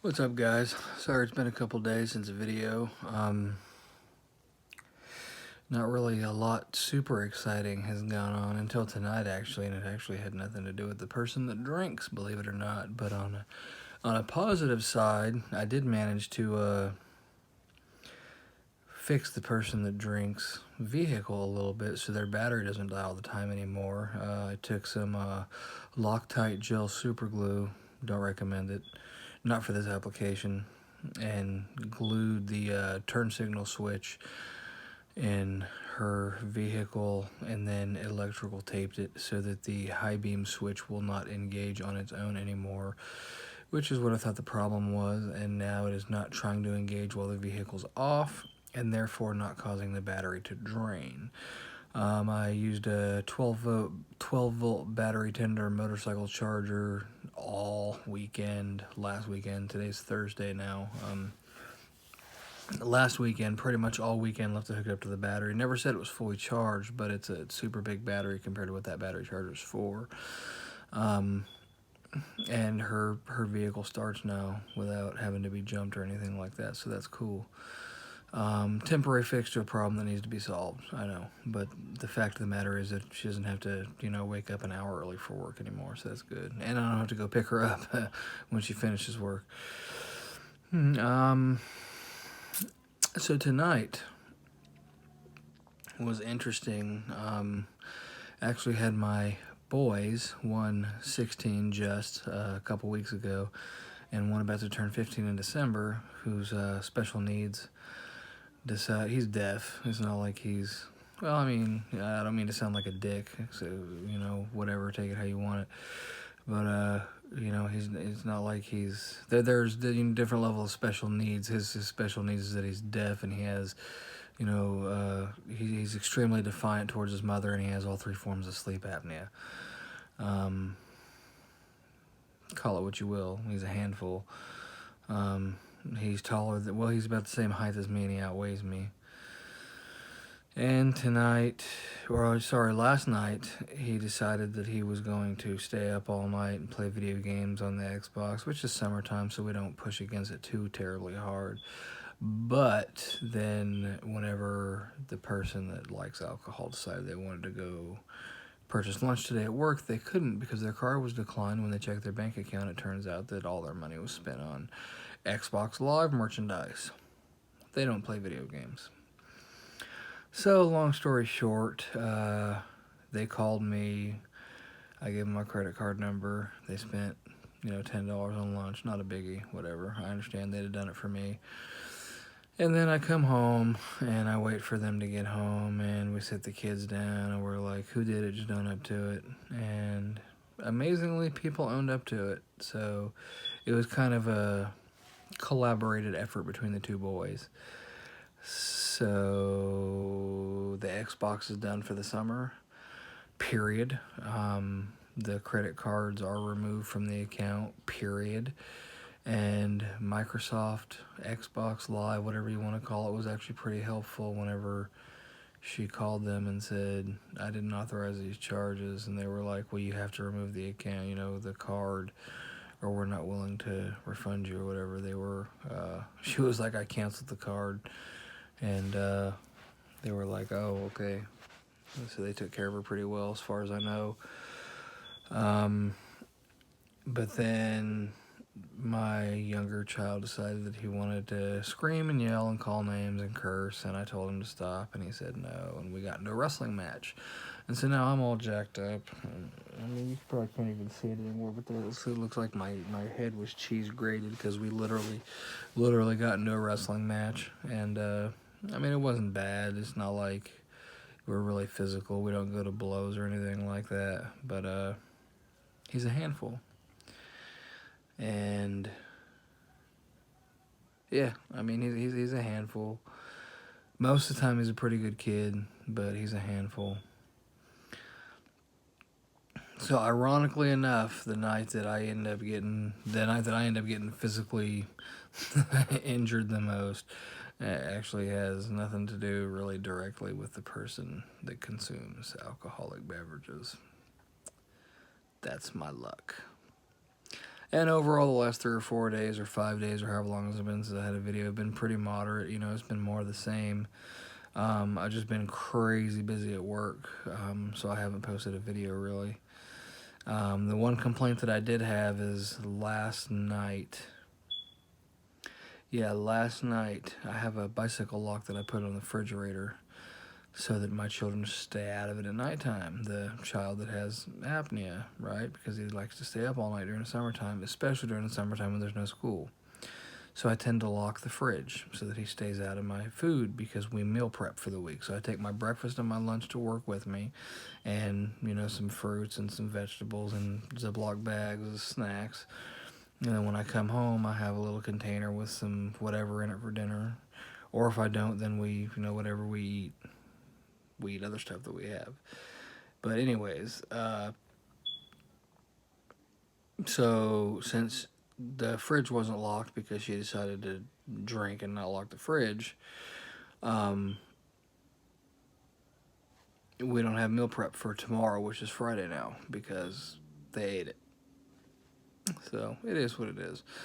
What's up, guys? Sorry it's been a couple days since a video. Not really a lot super exciting has gone on until tonight, actually, and it actually had nothing to do with the person that drinks, believe it or not. But on a positive side, I did manage to fix the person that drinks vehicle a little bit so their battery doesn't die all the time anymore. I took some Loctite gel super glue. Don't recommend it. Not for this application. And glued the turn signal switch in her vehicle and then electrical taped it so that the high beam switch will not engage on its own anymore, which is what I thought the problem was, and now it is not trying to engage while the vehicle's off and therefore not causing the battery to drain. I used a 12 volt battery tender motorcycle charger all weekend, last weekend. Today's Thursday now. Last weekend, pretty much all weekend, left it hooked up to the battery. Never said it was fully charged, but it's a super big battery compared to what that battery charger is for. And her vehicle starts now without having to be jumped or anything like that, so that's cool. Temporary fix to a problem that needs to be solved, I know. But the fact of the matter is that she doesn't have to, wake up an hour early for work anymore, so that's good. And I don't have to go pick her up when she finishes work. So tonight was interesting. Actually had my boys, one 16 just a couple weeks ago, and one about to turn 15 in December, who's special needs. He's deaf. It's not like he's, well, I mean, I don't mean to sound like a dick, so, whatever, take it how you want it. But, it's not like there's different level of special needs. His special needs is that he's deaf and he has, he's extremely defiant towards his mother, and he has all 3 forms of sleep apnea. Call it what you will. He's a handful. He's taller he's about the same height as me, and he outweighs me. And last night, he decided that he was going to stay up all night and play video games on the Xbox, which is summertime, so we don't push against it too terribly hard. But then whenever the person that likes alcohol decided they wanted to go purchase lunch today at work, they couldn't because their card was declined. When they checked their bank account, it turns out that all their money was spent on Xbox Live merchandise. They don't play video games. So, long story short, they called me. I gave them my credit card number. They spent, $10 on lunch. Not a biggie, whatever. I understand they'd have done it for me. And then I come home, and I wait for them to get home, and we sit the kids down, and we're like, who did it? Just own up to it. And amazingly, people owned up to it. So, it was kind of a collaborated effort between the 2 boys. So the Xbox is done for the summer, period. The credit cards are removed from the account, period. And Microsoft, Xbox Live, whatever you want to call it, was actually pretty helpful whenever she called them and said, I didn't authorize these charges. And they were like, well, you have to remove the account, the card, or we're not willing to refund you or whatever. She was like, I canceled the card. And they were like, oh, okay. So they took care of her pretty well as far as I know. But then my younger child decided that he wanted to scream and yell and call names and curse, and I told him to stop, and he said no, and we got into a wrestling match. And so now I'm all jacked up. I mean, you probably can't even see it anymore, but it looks like my head was cheese grated because we literally got into a wrestling match. And, I mean, it wasn't bad. It's not like we're really physical. We don't go to blows or anything like that. But, he's a handful. And, yeah, I mean, he's a handful. Most of the time he's a pretty good kid, but he's a handful. So ironically enough, the night that I end up getting physically injured the most, actually has nothing to do really directly with the person that consumes alcoholic beverages. That's my luck. And overall, the last 3 or 4 days or 5 days or however long it's been since I had a video have been pretty moderate. You know, it's been more of the same. I've just been crazy busy at work, so I haven't posted a video really. The one complaint that I did have is last night. Yeah, last night I have a bicycle lock that I put on the refrigerator so that my children stay out of it at nighttime. The child that has apnea, right? Because he likes to stay up all night during the summertime, especially during the summertime when there's no school. So I tend to lock the fridge so that he stays out of my food because we meal prep for the week. So I take my breakfast and my lunch to work with me and, you know, some fruits and some vegetables and Ziploc bags of snacks. And then when I come home, I have a little container with some whatever in it for dinner. Or if I don't, then we, you know, whatever we eat other stuff that we have. But anyways, so since the fridge wasn't locked because she decided to drink and not lock the fridge, we don't have meal prep for tomorrow, which is Friday now, because they ate it. So it is what it is.